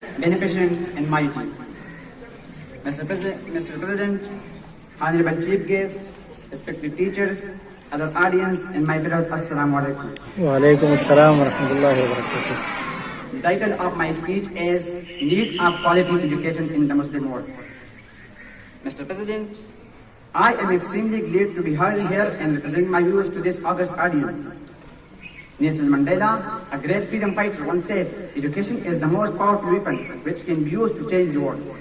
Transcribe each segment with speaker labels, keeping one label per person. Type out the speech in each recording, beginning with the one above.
Speaker 1: beneficent and mighty. Mr. President, honorable chief guest, respected teachers, other audience, and my fellows, Assalamualikum.
Speaker 2: Waalaikum Assalam wa rahmatullahi wa barakatuh.
Speaker 1: The title of my speech is Need of Quality Education in the Muslim World. Mr. President, I am extremely glad to be heard here and represent my views to this august audience. Nelson Mandela, a great freedom fighter, once said, education is the most powerful weapon which can be used to change the world.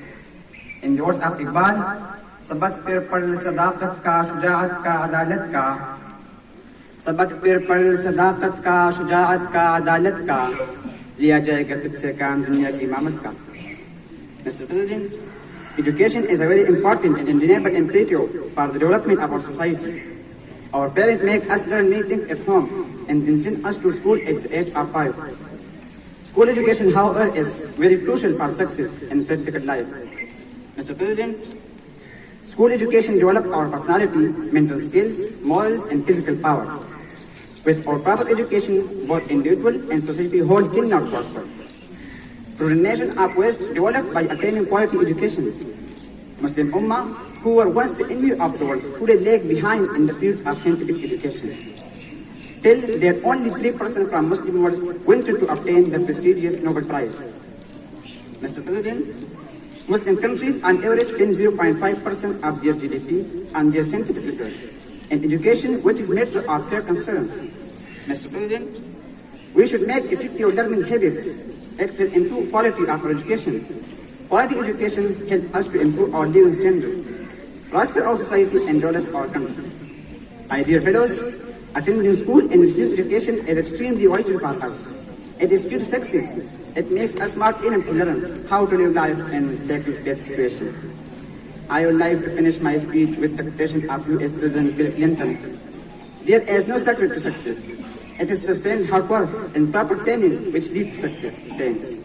Speaker 1: In the words of Iqbal, सबक पर पढ़ सदाकत का शुजाअत का अदालत का सबक पर पढ़ सदाकत का शुजाअत का अदालत का लिया जाएगा तुझसे काम दुनिया की इमामत का. Mr. President, education is a very important and undeniable imperative for the development of our society. Our parents make us learn many things at home and then send us to school at the age of 5. School education, however, is very crucial for success in practical life. Mr. President, school education develops our personality, mental skills, morals, and physical power. With our proper education, both individual and society whole cannot prosper. For the nation of West developed by attaining quality education, Muslim Ummah, who were once the envy of the world, today lag behind in the field of scientific education. Till that only 3% from Muslim world wanted to obtain the prestigious Nobel Prize. Mr. President, Muslim countries on average spend 0.5% of their GDP on their scientific research and education, which is matter of their concern. Mr. President, we should make effective learning habits that will improve quality of our education. Quality education helps us to improve our living standard, prosper our society, and develop our country. My dear fellows, attending school and receiving education is extremely vital for us. It is key to success. It makes us smart enough to learn how to live life and tackle bad situation. I would like to finish my speech with the quotation of U.S. President Bill Clinton. There is no secret to success. It is sustained hard work and proper training which lead to success. Thanks.